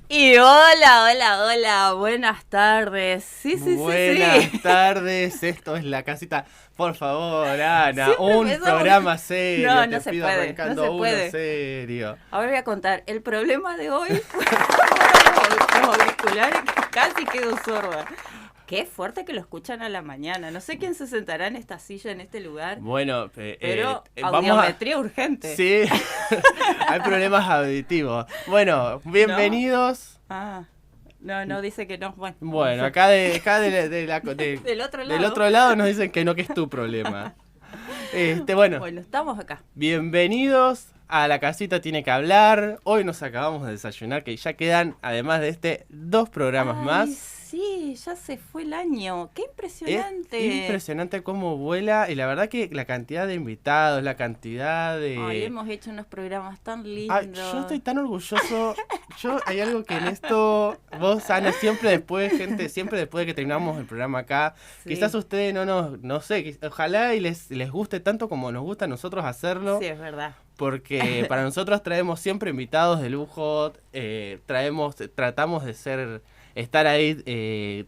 Y hola, buenas tardes. Sí. Buenas tardes, esto es La Casita. Por favor, Ana, Siempre un empezamos- programa serio. No, te no se pido puede, arrancando no se uno puede. serio. Ahora voy a contar. El problema de hoy fue los auriculares que casi quedo sorda. Qué fuerte que lo escuchan a la mañana. No sé quién se sentará en esta silla, en este lugar. Bueno, Pero vamos a... audiometría urgente. Sí, hay problemas auditivos. Bueno, bienvenidos. No, dice que no. Bueno, Bueno, no sé. acá del Del otro lado. del otro lado nos dicen que no, que es tu problema. Bueno, Bueno, estamos acá. bienvenidos a La Casita Tiene que Hablar. Hoy nos acabamos de desayunar, que ya quedan, además de 2 programas más. Sí, ya se fue el año. Qué impresionante. Es impresionante cómo vuela y la verdad que la cantidad de invitados, la cantidad de... Ay, hemos hecho unos programas tan lindos. Ay, yo estoy tan orgulloso. Hay algo que en esto, vos, Ana, siempre después de que terminamos el programa acá, Sí. quizás ustedes no sé, ojalá y les guste tanto como nos gusta a nosotros hacerlo. Sí, es verdad. Porque para nosotros traemos siempre invitados de lujo, tratamos de estar ahí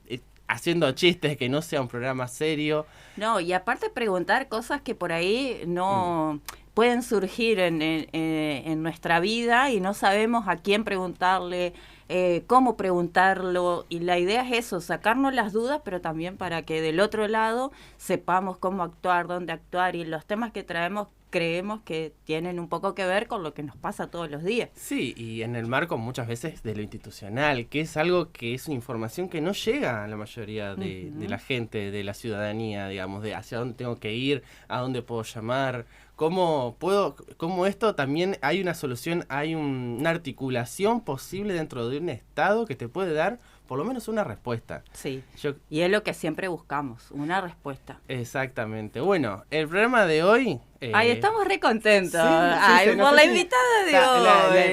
haciendo chistes, que no sea un programa serio. No, y aparte preguntar cosas que por ahí no pueden surgir en nuestra vida y no sabemos a quién preguntarle, cómo preguntarlo. Y la idea es eso, sacarnos las dudas, pero también para que del otro lado sepamos cómo actuar, dónde actuar. Y los temas que traemos creemos que tienen un poco que ver con lo que nos pasa todos los días. Sí, y en el marco muchas veces de lo institucional, que es algo que es una información que no llega a la mayoría de la gente, de la ciudadanía, digamos, de hacia dónde tengo que ir, a dónde puedo llamar, cómo esto también hay una solución, hay una articulación posible dentro de un Estado que te puede dar por lo menos una respuesta. Sí, y es lo que siempre buscamos, una respuesta. Exactamente. Bueno, el programa de hoy... Ay, estamos re contentos. Sí, Ay, no por sé la si- invitada de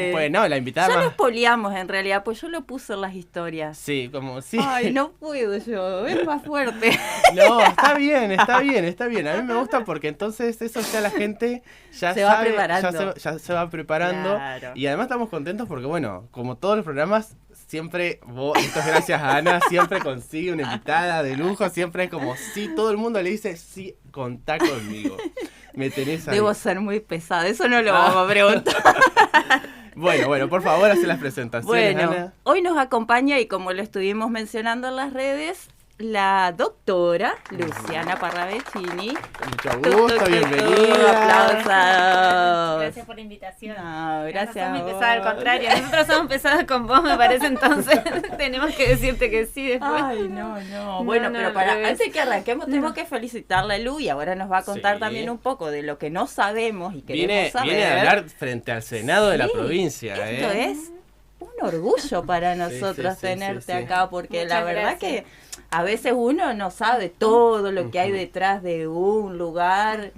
hoy. Pues no, la invitada Ya más... lo espoliamos en realidad, pues yo lo puse en las historias. Sí, como sí. Ay, no puedo yo, es más fuerte. No, está bien. A mí me gusta porque entonces eso ya la gente ya Se va sabe, preparando. ya se va preparando. Claro. Y además estamos contentos porque, bueno, como todos los programas, siempre esto es gracias a Ana, siempre consigue una invitada de lujo, siempre es como si todo el mundo le dice, sí, contá conmigo. Me tenés ahí. Debo ser muy pesada, eso no lo vamos a preguntar. Bueno, por favor, haz las presentaciones, Bueno, Ana. hoy nos acompaña, y como lo estuvimos mencionando en las redes, la doctora Luciana Parravicini. Mucho gusto, bienvenida. Aplausos. Gracias por la invitación. No, gracias. No a somos vos. pesadas, al contrario. Nosotros somos pesadas con vos, me parece, entonces tenemos que decirte que sí después. Ay, no. Bueno, no, pero al para revés. antes que arranquemos tenemos que felicitarla a Lu, y ahora nos va a contar Sí. también un poco de lo que no sabemos y queremos saber. Viene a hablar frente al Senado de la Sí, provincia. Esto es un orgullo para nosotros sí, tenerte sí. acá, porque Muchas la verdad gracias. que a veces uno no sabe todo lo que hay detrás de un lugar,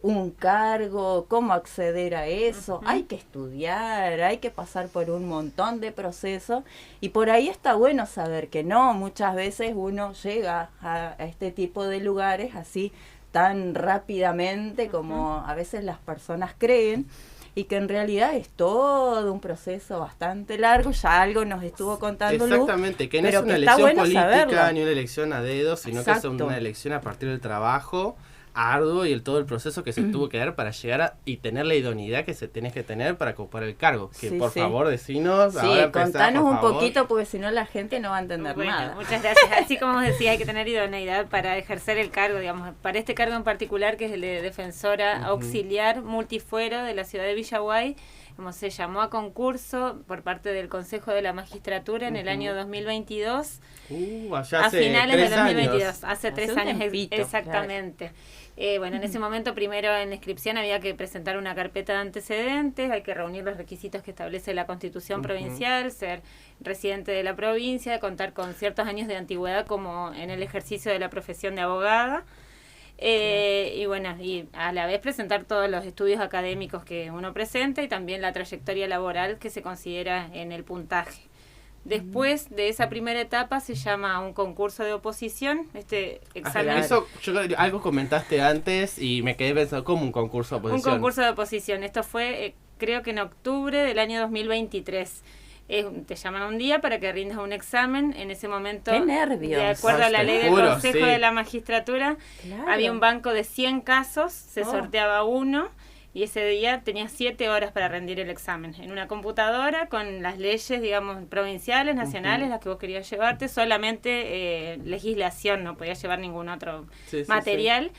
un cargo, cómo acceder a eso. Hay que estudiar, hay que pasar por un montón de procesos, y por ahí está bueno saber que no, muchas veces uno llega a este tipo de lugares así tan rápidamente como a veces las personas creen, y que en realidad es todo un proceso bastante largo. Ya algo nos estuvo contando Lu. Exactamente, que no pero es una que está elección bueno política saberlo. ni una elección a dedo, sino que Exacto. es una elección a partir del trabajo arduo y todo el proceso que se tuvo que dar para llegar y tener la idoneidad que se tenés que tener para ocupar el cargo. Que Sí, por sí. favor, decinos. Sí, ahora empezá, contanos por un favor. poquito, porque si no la gente no va a entender Bueno, nada. muchas gracias. Así como vos decías, hay que tener idoneidad para ejercer el cargo, digamos. Para este cargo en particular, que es el de defensora auxiliar multifuero de la ciudad de Villaguay, como se llamó a concurso por parte del Consejo de la Magistratura en el año 2022, Allá a hace finales de 3 2022, años. hace 3 un años tiempito, exactamente. Bueno, en ese momento primero en la inscripción había que presentar una carpeta de antecedentes, hay que reunir los requisitos que establece la Constitución provincial, ser residente de la provincia, contar con ciertos años de antigüedad como en el ejercicio de la profesión de abogada. Y bueno, y a la vez presentar todos los estudios académicos que uno presenta y también la trayectoria laboral que se considera en el puntaje. Después de esa primera etapa se llama un concurso de oposición. Este examen, Eso, yo creo que algo comentaste antes y me quedé pensando como un concurso de un oposición. concurso de oposición. Esto fue, creo que en octubre del año 2023. te llaman un día para que rindas un examen. En ese momento, ¡qué nervios! de acuerdo a la ley del Consejo de la Magistratura, Claro. había un banco de 100 casos, se sorteaba uno, y ese día tenías 7 horas para rendir el examen en una computadora con las leyes, digamos, provinciales, nacionales, las que vos querías llevarte, solamente legislación, no podías llevar ningún otro material.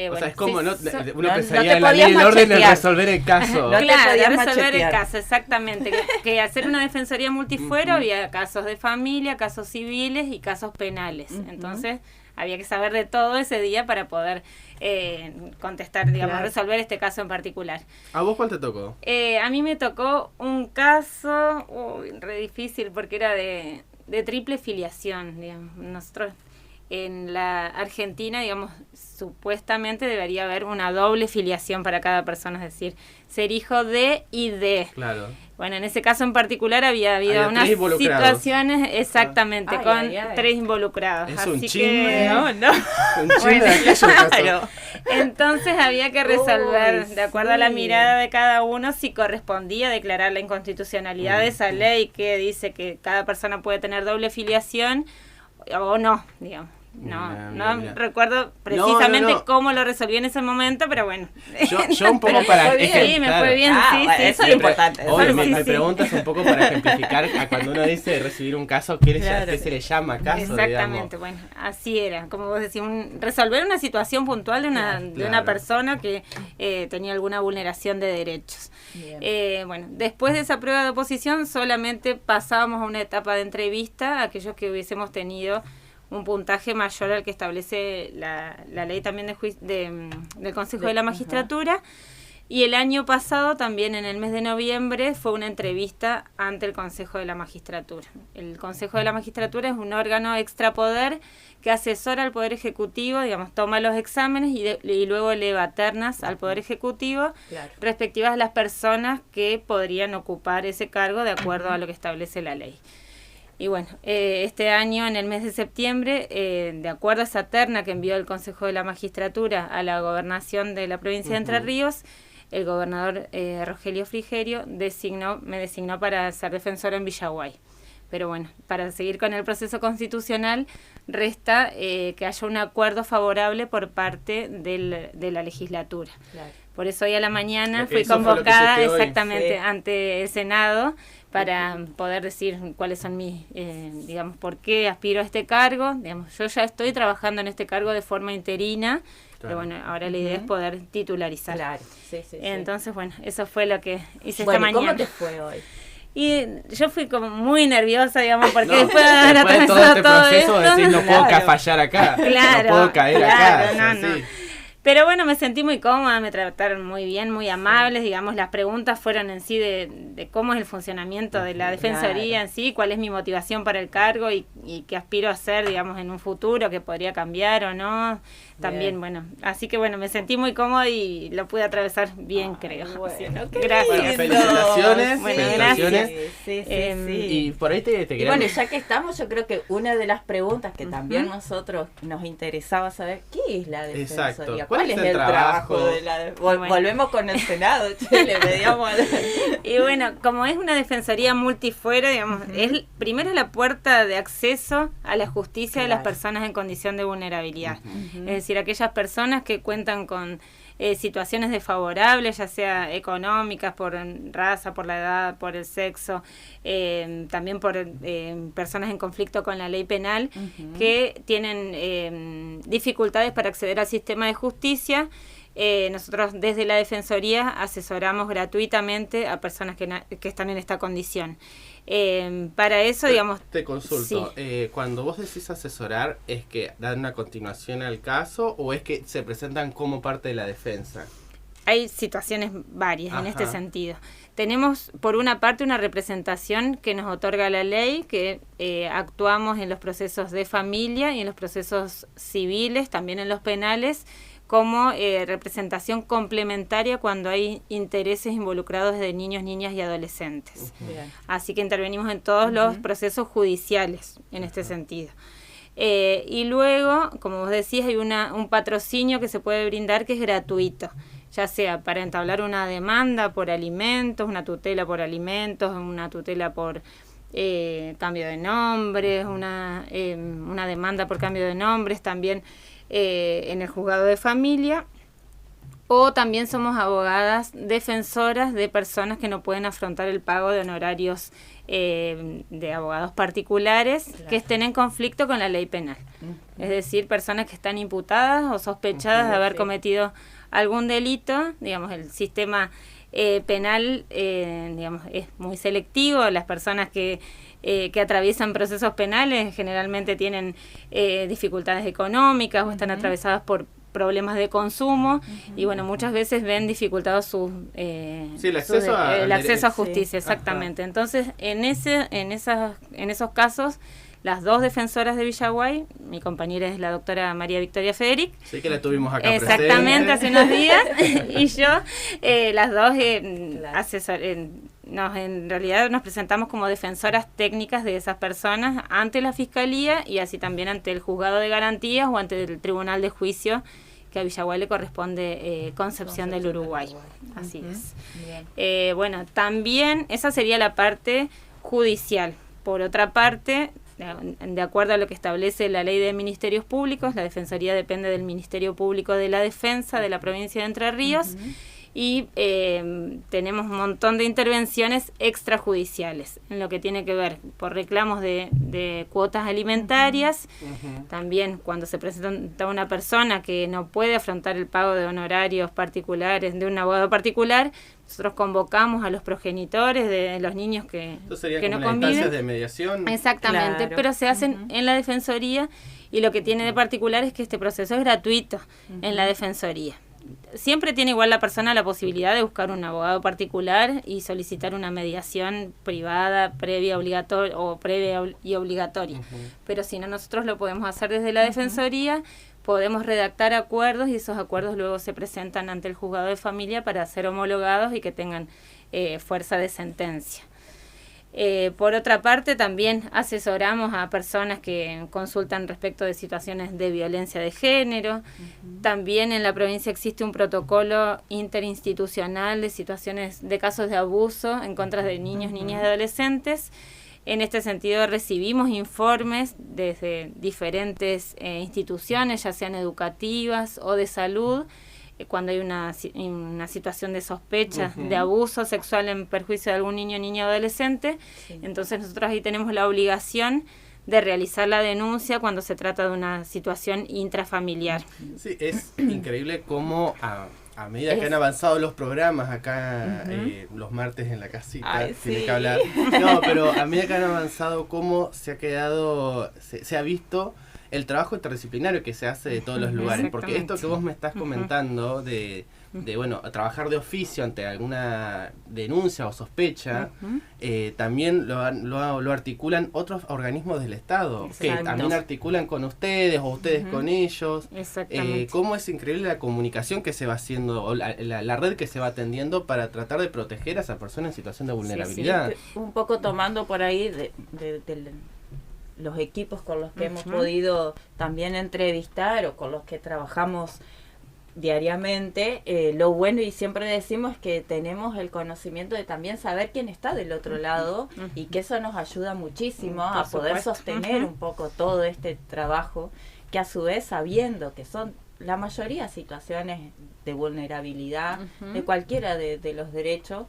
O sea, es como uno no pensaría te en la ley podías del orden de machetear. resolver el caso. No te Claro, podías resolver el machetear. caso, exactamente. Que hacer una defensoría multifuero había casos de familia, casos civiles y casos penales. Entonces había que saber de todo ese día para poder contestar, digamos, resolver este caso en particular. ¿A vos cuál te tocó? A mí me tocó un caso re difícil porque era de triple filiación, digamos. Nosotros en la Argentina, digamos, supuestamente debería haber una doble filiación para cada persona, es decir, ser hijo de y de. Claro. Bueno, en ese caso en particular había habido unas situaciones exactamente con 3 involucrados. Es así un chisme. no. Un chisme de aquellos casos. Entonces había que resolver, de acuerdo a la mirada de cada uno, si correspondía declarar la inconstitucionalidad de esa ley que dice que cada persona puede tener doble filiación o no, digamos. No recuerdo precisamente cómo lo resolví en ese momento, pero bueno. Yo un poco para ejemplar. Sí, me fue bien, sí. Eso es importante. Obvio, mi pregunta es un poco para ejemplificar a cuando uno dice recibir un caso, ¿qué se le llama caso? Exactamente, bueno, así era. Como vos decís, resolver una situación puntual de una persona que tenía alguna vulneración de derechos. Bueno, después de esa prueba de oposición solamente pasábamos a una etapa de entrevista a aquellos que hubiésemos tenido un puntaje mayor al que establece la ley también del Consejo de la Magistratura. Y el año pasado, también en el mes de noviembre, fue una entrevista ante el Consejo de la Magistratura. El Consejo de la Magistratura es un órgano extrapoder que asesora al Poder Ejecutivo, digamos, toma los exámenes y luego eleva ternas al Poder Ejecutivo, respectivas a las personas que podrían ocupar ese cargo de acuerdo a lo que establece la ley. Y bueno, este año, en el mes de septiembre, de acuerdo a esa terna que envió el Consejo de la Magistratura a la gobernación de la provincia de Entre Ríos, el gobernador Rogelio Frigerio me designó para ser defensora en Villaguay. Pero bueno, para seguir con el proceso constitucional, resta que haya un acuerdo favorable por parte de la legislatura. Claro. Por eso hoy a la mañana fui convocada exactamente ante el Senado para poder decir cuáles son mis, digamos, por qué aspiro a este cargo. Digamos, yo ya estoy trabajando en este cargo de forma interina, pero bueno, ahora la idea es poder titularizar. Claro, Entonces, bueno, eso fue lo que hice esta mañana. ¿Cómo te fue hoy? Y yo fui como muy nerviosa, digamos, porque después de haber atravesado todo este esto, proceso, decís, no puedo fallar acá, no puedo caer acá. No. Pero bueno, me sentí muy cómoda, me trataron muy bien, muy amables, digamos, las preguntas fueron en sí de cómo es el funcionamiento de la defensoría en sí, cuál es mi motivación para el cargo y qué aspiro a hacer, digamos, en un futuro, que podría cambiar o no. También, bueno, así que bueno, me sentí muy cómoda y lo pude atravesar bien, creo. Bueno, gracias. Bueno, felicitaciones. Bueno, felicitaciones. Gracias. Y por ahí te y bueno, ya que estamos, yo creo que una de las preguntas que también nosotros nos interesaba saber, ¿qué es la defensoría? Exacto. ¿Cuál es el trabajo de la Volvemos con el Senado, le pedíamos Y bueno, como es una defensoría multifuero, digamos, es primero la puerta de acceso a la justicia de las personas en condición de vulnerabilidad. Es decir, aquellas personas que cuentan con situaciones desfavorables, ya sea económicas, por raza, por la edad, por el sexo, también por personas en conflicto con la ley penal, que tienen dificultades para acceder al sistema de justicia. Nosotros desde la Defensoría asesoramos gratuitamente a personas que están en esta condición. Para eso, digamos... Te consulto, cuando vos decís asesorar, ¿es que dan una continuación al caso o es que se presentan como parte de la defensa? Hay situaciones varias en este sentido. Tenemos, por una parte, una representación que nos otorga la ley, que actuamos en los procesos de familia y en los procesos civiles, también en los penales, como representación complementaria cuando hay intereses involucrados de niños, niñas y adolescentes. Así que intervenimos en todos los procesos judiciales en este sentido. Y luego, como vos decís, hay un patrocinio que se puede brindar que es gratuito. ya sea para entablar una demanda por alimentos, una tutela por alimentos, una tutela por cambio de nombres, una demanda por cambio de nombres, también en el juzgado de familia. O también somos abogadas defensoras de personas que no pueden afrontar el pago de honorarios de abogados particulares, claro, que estén en conflicto con la ley penal. Es decir, personas que están imputadas o sospechadas de haber cometido algún delito. Digamos, el sistema penal digamos, es muy selectivo. Las personas que atraviesan procesos penales generalmente tienen dificultades económicas o están atravesadas por problemas de consumo, y bueno, muchas veces ven dificultados el acceso a justicia, sí, exactamente. Ajá. Entonces, en esos casos, las dos defensoras de Villaguay, mi compañera es la doctora María Victoria Federic. Sí, que la tuvimos acá exactamente, hace unos días, y yo, las dos en realidad nos presentamos como defensoras técnicas de esas personas ante la Fiscalía y así también ante el Juzgado de Garantías o ante el Tribunal de Juicio, que a Villaguay le corresponde Concepción del Uruguay. Así es. Bueno, también esa sería la parte judicial. Por otra parte, de acuerdo a lo que establece la Ley de Ministerios Públicos, la Defensoría depende del Ministerio Público de la Defensa de la provincia de Entre Ríos, y tenemos un montón de intervenciones extrajudiciales en lo que tiene que ver por reclamos de cuotas alimentarias. También cuando se presenta una persona que no puede afrontar el pago de honorarios particulares de un abogado particular, nosotros convocamos a los progenitores de los niños que no conviven. Instancias de mediación. Exactamente, claro, pero se hacen en la Defensoría, y lo que tiene de particular es que este proceso es gratuito en la Defensoría. Siempre tiene igual la persona la posibilidad de buscar un abogado particular y solicitar una mediación privada, previa y obligatoria. Pero si no, nosotros lo podemos hacer desde la Defensoría, podemos redactar acuerdos y esos acuerdos luego se presentan ante el juzgado de familia para ser homologados y que tengan fuerza de sentencia. Por otra parte, también asesoramos a personas que consultan respecto de situaciones de violencia de género. También en la provincia existe un protocolo interinstitucional de situaciones de casos de abuso en contra de niños, niñas y adolescentes. En este sentido recibimos informes desde diferentes instituciones, ya sean educativas o de salud, cuando hay una situación de sospecha de abuso sexual en perjuicio de algún niño, niña o adolescente. Sí. Entonces nosotros ahí tenemos la obligación de realizar la denuncia cuando se trata de una situación intrafamiliar. Sí, es increíble cómo a medida que han avanzado los programas acá, los martes en la casita, tiene que hablar. No, pero a medida que han avanzado, cómo se ha quedado, se ha visto el trabajo interdisciplinario que se hace de todos los lugares, porque esto que vos me estás comentando de bueno, trabajar de oficio ante alguna denuncia o sospecha, también lo articulan otros organismos del Estado, que también articulan con ustedes o ustedes con ellos. Cómo es increíble la comunicación que se va haciendo, o la red que se va atendiendo para tratar de proteger a esa persona en situación de vulnerabilidad. Un poco tomando por ahí de los equipos con los que hemos podido también entrevistar o con los que trabajamos diariamente, lo bueno, y siempre decimos, es que tenemos el conocimiento de también saber quién está del otro lado, y que eso nos ayuda muchísimo a poder sostener un poco todo este trabajo, que a su vez, sabiendo que son la mayoría situaciones de vulnerabilidad de cualquiera de los derechos,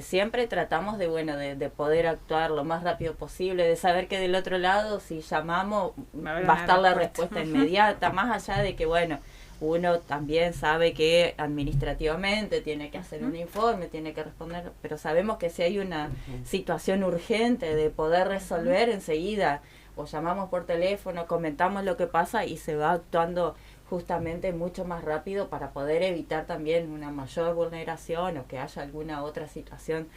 siempre tratamos de poder actuar lo más rápido posible, de saber que del otro lado, si llamamos, va a estar la respuesta inmediata, más allá de que, bueno, uno también sabe que administrativamente tiene que hacer un informe, tiene que responder, pero sabemos que si hay una situación urgente de poder resolver enseguida, o llamamos por teléfono, comentamos lo que pasa y se va actuando justamente mucho más rápido para poder evitar también una mayor vulneración o que haya alguna otra situación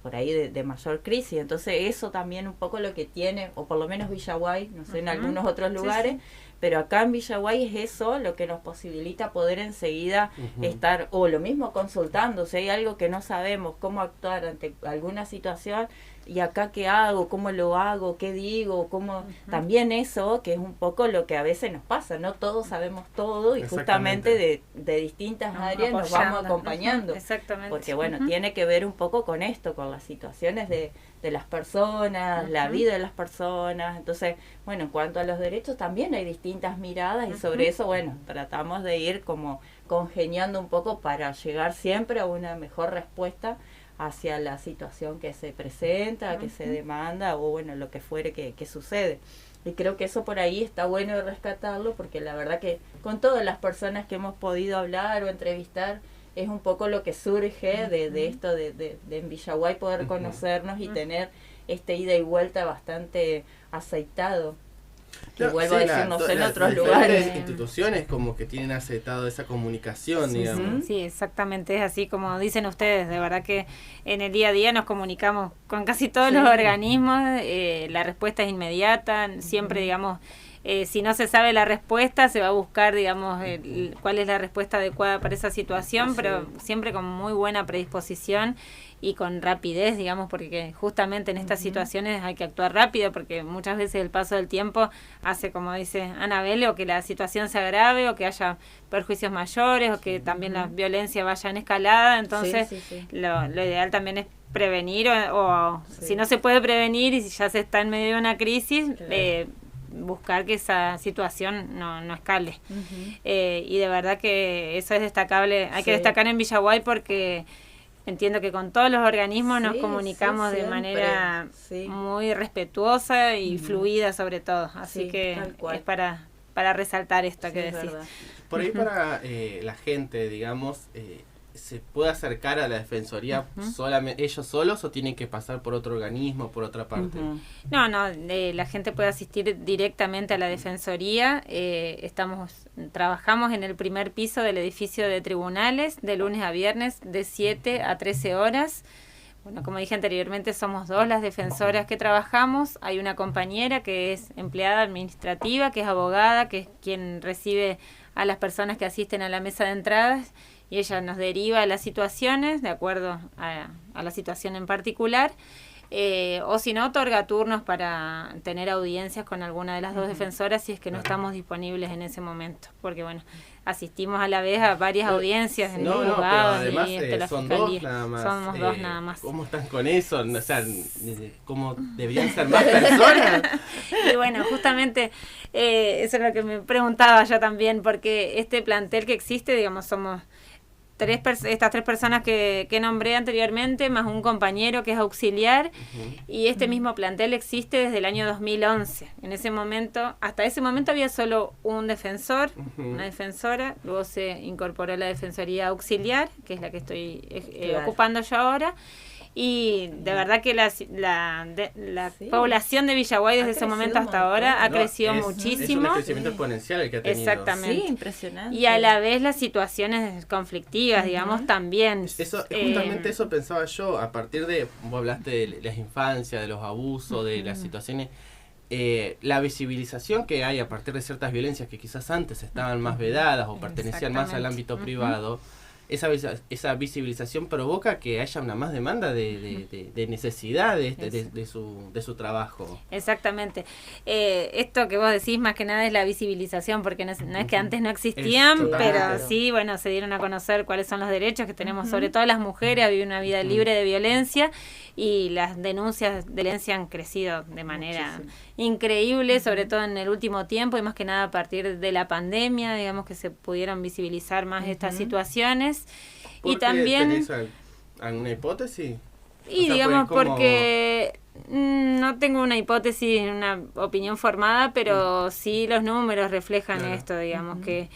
por ahí de mayor crisis. Entonces eso también un poco lo que tiene, o por lo menos Villaguay, no sé, en algunos otros lugares, pero acá en Villaguay es eso lo que nos posibilita poder enseguida estar, o lo mismo consultando, si hay algo que no sabemos cómo actuar ante alguna situación, ¿y acá qué hago? ¿Cómo lo hago? ¿Qué digo? ¿Cómo? También eso, que es un poco lo que a veces nos pasa, no todos sabemos todo y justamente de distintas áreas nos vamos acompañando. Exactamente. Porque bueno, tiene que ver un poco con esto, con las situaciones de las personas, la vida de las personas. Entonces, bueno, en cuanto a los derechos también hay distintas miradas y sobre eso, bueno, tratamos de ir como congeniando un poco para llegar siempre a una mejor respuesta hacia la situación que se presenta, que se demanda o bueno, lo que fuere que sucede. Y creo que eso por ahí está bueno de rescatarlo porque la verdad que con todas las personas que hemos podido hablar o entrevistar es un poco lo que surge de esto de en Villaguay poder conocernos y tener este ida y vuelta bastante aceitado. Que vuelvo a decir, no sé, en otros lugares. Instituciones como que tienen aceptado esa comunicación, digamos. Sí, exactamente, es así como dicen ustedes, de verdad que en el día a día nos comunicamos con casi todos los organismos, la respuesta es inmediata, siempre digamos, si no se sabe la respuesta, se va a buscar, digamos, cuál es la respuesta adecuada para esa situación, pero siempre con muy buena predisposición y con rapidez, digamos, porque justamente en estas situaciones hay que actuar rápido, porque muchas veces el paso del tiempo hace, como dice Anabel, o que la situación se agrave, o que haya perjuicios mayores, o que también la violencia vaya en escalada, entonces lo ideal también es prevenir, o si no se puede prevenir y si ya se está en medio de una crisis, buscar que esa situación no escale. Y de verdad que eso es destacable, hay que destacar en Villaguay porque entiendo que con todos los organismos nos comunicamos de manera muy respetuosa y fluida sobre todo, así que es para resaltar esto que decís. Por ahí para la gente, digamos, ¿se puede acercar a la Defensoría solamente ellos solos o tienen que pasar por otro organismo, por otra parte? No, la gente puede asistir directamente a la Defensoría. Trabajamos en el primer piso del edificio de tribunales de lunes a viernes de 7 a 13 horas. Bueno, como dije anteriormente, somos 2 las defensoras que trabajamos. Hay una compañera que es empleada administrativa, que es abogada, que es quien recibe a las personas que asisten a la mesa de entradas, y ella nos deriva a las situaciones de acuerdo a la situación en particular, o si no, otorga turnos para tener audiencias con alguna de las 2 defensoras si es que no estamos disponibles en ese momento, porque bueno, asistimos a la vez a varias audiencias en los juzgados pero además, y la son fiscalía. 2 nada más. Somos 2 nada más. ¿Cómo están con eso? O sea, ¿cómo deberían ser más personas? Y bueno, justamente eso es lo que me preguntaba yo también, porque este plantel que existe, digamos, somos estas 3 personas que nombré anteriormente, más un compañero que es auxiliar, y este mismo plantel existe desde el año 2011. Hasta ese momento había solo un defensor, una defensora, luego se incorporó la defensoría auxiliar, que es la que estoy ocupando yo ahora. Y de verdad que la población de Villaguay desde ese momento hasta ahora ha crecido muchísimo. Es un crecimiento exponencial el que ha tenido. Exactamente. Sí, impresionante. Y a la vez las situaciones conflictivas, digamos, también. Justamente eso pensaba yo, a partir de, vos hablaste de las infancias, de los abusos, de las situaciones, la visibilización que hay a partir de ciertas violencias que quizás antes estaban más vedadas o pertenecían más al ámbito privado. Esa visibilización provoca que haya una más demanda de necesidad de su trabajo. Exactamente. Esto que vos decís más que nada es la visibilización, porque no es que antes no existían, pero sí, bueno, se dieron a conocer cuáles son los derechos que tenemos, sobre todo las mujeres, a vivir una vida libre de violencia, y las denuncias de violencia han crecido de manera increíble, sobre todo en el último tiempo, y más que nada a partir de la pandemia, digamos que se pudieron visibilizar más estas situaciones. Y también ¿tenés alguna hipótesis? Y digamos porque no tengo una hipótesis, una opinión formada, pero sí los números reflejan esto, digamos que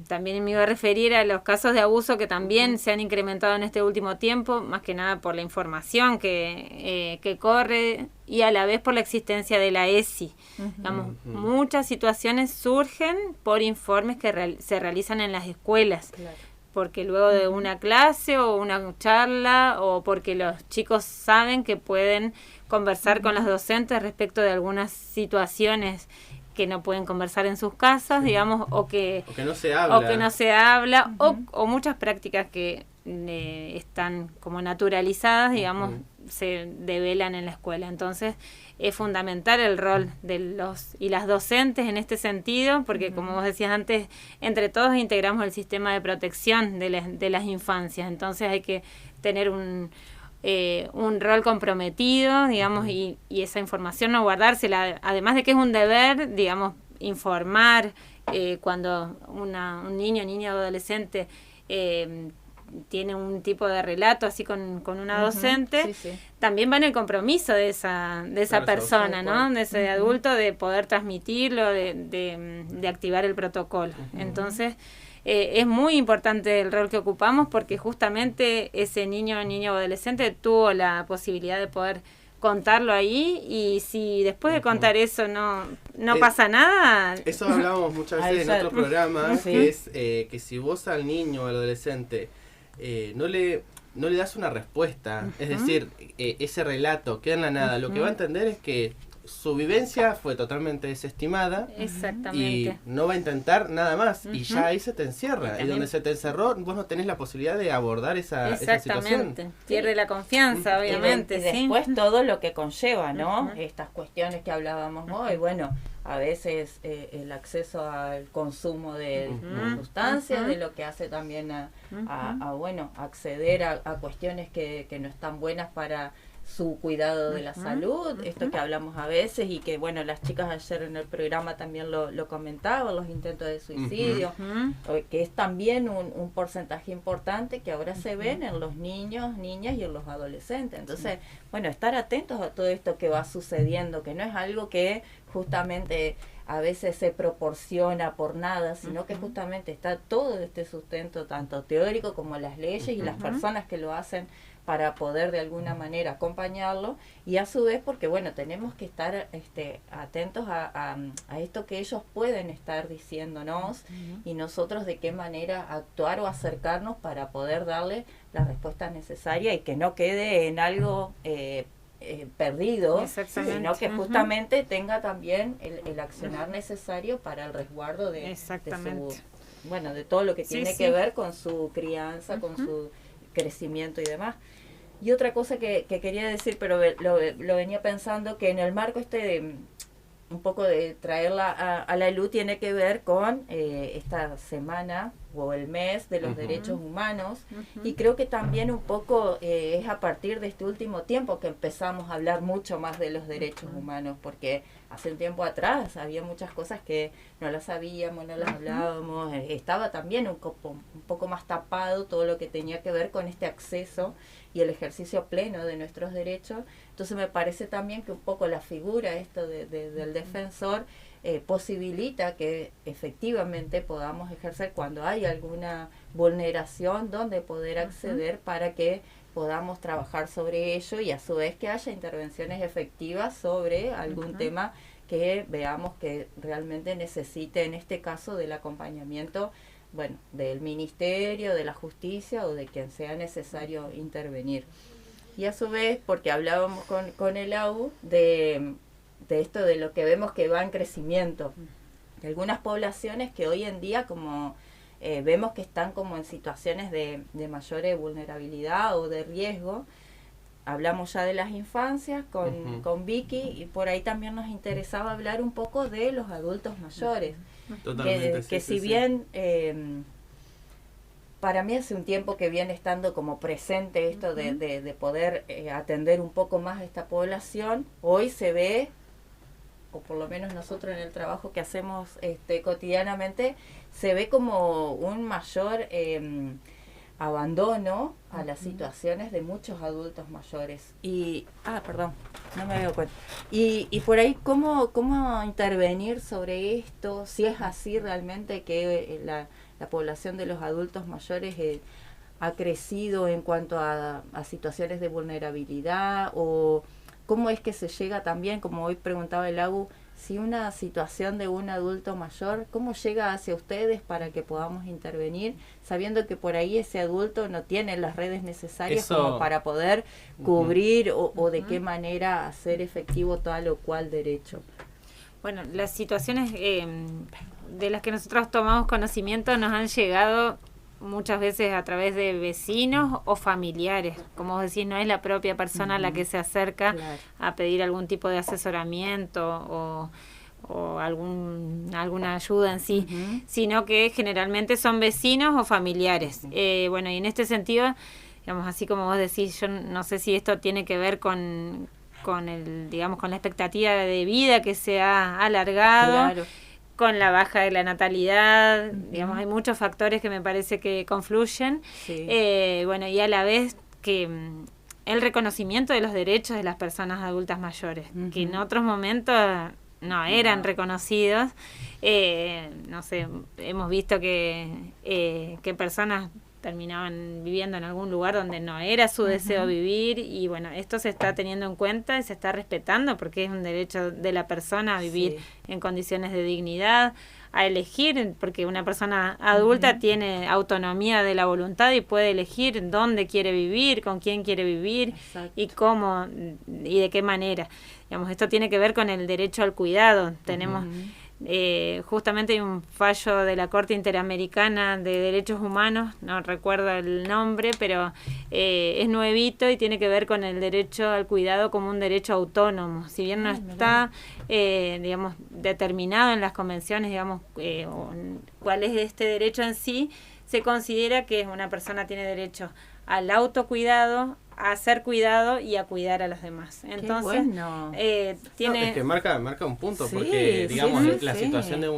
también me iba a referir a los casos de abuso que también se han incrementado en este último tiempo, más que nada por la información que corre y a la vez por la existencia de la ESI. Digamos, muchas situaciones surgen por informes que se realizan en las escuelas. Claro. Porque luego de una clase o una charla, o porque los chicos saben que pueden conversar con los docentes respecto de algunas situaciones que no pueden conversar en sus casas, digamos, o que no se habla, o muchas prácticas que están como naturalizadas, digamos, se develan en la escuela. Entonces es fundamental el rol de los y las docentes en este sentido, porque como vos decías antes, entre todos integramos el sistema de protección de las infancias. Entonces hay que tener un rol comprometido, digamos, y esa información no guardársela, además de que es un deber, digamos, informar cuando un niño o adolescente tiene un tipo de relato así con una docente, también va en el compromiso de esa persona, ¿no? De ese adulto, de poder transmitirlo, de activar el protocolo. Entonces, es muy importante el rol que ocupamos, porque justamente ese niño o adolescente tuvo la posibilidad de poder contarlo ahí, y si después de contar eso no pasa nada. Eso hablábamos muchas veces en otro programa, que es que si vos al niño o al adolescente no le das una respuesta, es decir, ese relato queda en la nada, lo que va a entender es que su vivencia fue totalmente desestimada. Exactamente. Y no va a intentar nada más, y ya ahí se te encierra, y donde se te encerró vos no tenés la posibilidad de abordar esa situación. Pierde la confianza, obviamente. Y después todo lo que conlleva, ¿no? Estas cuestiones que hablábamos hoy, bueno, a veces el acceso al consumo de sustancias, de lo que hace también a bueno, acceder a cuestiones que no están buenas para su cuidado de la salud, esto que hablamos a veces, y que bueno, las chicas ayer en el programa también lo comentaban, los intentos de suicidio, que es también un porcentaje importante que ahora se ven en los niños, niñas y en los adolescentes. Entonces, bueno, estar atentos a todo esto que va sucediendo, que no es algo que justamente a veces se proporciona por nada, sino que justamente está todo este sustento, tanto teórico como las leyes y las personas que lo hacen, para poder de alguna manera acompañarlo, y a su vez porque bueno, tenemos que estar atentos a esto que ellos pueden estar diciéndonos, y nosotros de qué manera actuar o acercarnos para poder darle la respuesta necesaria, y que no quede en algo perdido, sino que justamente tenga también el accionar necesario para el resguardo de todo lo que tiene que ver con su crianza, con su crecimiento y demás. Y otra cosa que quería decir, pero lo venía pensando, que en el marco un poco de traerla a la luz, tiene que ver con esta semana o el mes de los derechos humanos, y creo que también un poco es a partir de este último tiempo que empezamos a hablar mucho más de los derechos humanos, porque hace un tiempo atrás había muchas cosas que no las sabíamos, no las hablábamos, estaba también un poco más tapado todo lo que tenía que ver con este acceso y el ejercicio pleno de nuestros derechos. Entonces me parece también que un poco la figura del defensor posibilita que efectivamente podamos ejercer cuando hay alguna vulneración, donde poder acceder para que podamos trabajar sobre ello, y a su vez que haya intervenciones efectivas sobre algún tema que veamos que realmente necesite, en este caso, del acompañamiento, bueno, del Ministerio, de la Justicia o de quien sea necesario intervenir. Y a su vez, porque hablábamos con el AU de esto, de lo que vemos que va en crecimiento, de algunas poblaciones que hoy en día como vemos que están como en situaciones de mayor vulnerabilidad o de riesgo. Hablamos ya de las infancias con Vicky, y por ahí también nos interesaba hablar un poco de los adultos mayores. Que si bien para mí hace un tiempo que viene estando como presente esto de poder atender un poco más a esta población, hoy se ve, o por lo menos nosotros en el trabajo que hacemos cotidianamente, se ve como un mayor abandono a las situaciones de muchos adultos mayores. Y perdón, no me había cuenta. Y por ahí, ¿cómo intervenir sobre esto? Si es así realmente que la población de los adultos mayores ha crecido en cuanto a situaciones de vulnerabilidad, o cómo es que se llega también, como hoy preguntaba el AU, si una situación de un adulto mayor, ¿cómo llega hacia ustedes para que podamos intervenir, sabiendo que por ahí ese adulto no tiene las redes necesarias como para poder cubrir o de qué manera hacer efectivo tal o cual derecho? Bueno, las situaciones de las que nosotros tomamos conocimiento nos han llegado muchas veces a través de vecinos o familiares. Como vos decís, no es la propia persona la que se acerca a pedir algún tipo de asesoramiento o alguna ayuda en sí, sino que generalmente son vecinos o familiares. Bueno, y en este sentido, digamos, así como vos decís, yo no sé si esto tiene que ver con la expectativa de vida que se ha alargado, con la baja de la natalidad, digamos, hay muchos factores que me parece que confluyen, bueno, y a la vez que el reconocimiento de los derechos de las personas adultas mayores, que en otros momentos no eran reconocidos, no sé, hemos visto que personas terminaban viviendo en algún lugar donde no era su deseo vivir, y bueno, esto se está teniendo en cuenta y se está respetando porque es un derecho de la persona a vivir en condiciones de dignidad, a elegir, porque una persona adulta tiene autonomía de la voluntad y puede elegir dónde quiere vivir, con quién quiere vivir y cómo y de qué manera. Digamos, esto tiene que ver con el derecho al cuidado. Tenemos justamente hay un fallo de la Corte Interamericana de Derechos Humanos, no recuerdo el nombre, pero es nuevito y tiene que ver con el derecho al cuidado como un derecho autónomo. Si bien no está, digamos, determinado en las convenciones, digamos, cuál es este derecho en sí, se considera que una persona tiene derecho al autocuidado, a ser cuidado y a cuidar a los demás. Entonces, tiene... es que marca un punto, porque digamos la situación de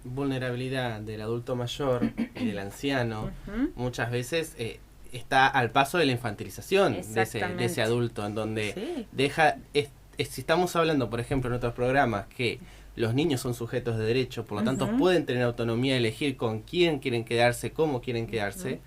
vulnerabilidad del adulto mayor y del anciano muchas veces está al paso de la infantilización de ese adulto, en donde si estamos hablando, por ejemplo, en otros programas, que los niños son sujetos de derecho, por lo tanto pueden tener autonomía de elegir con quién quieren quedarse, cómo quieren quedarse.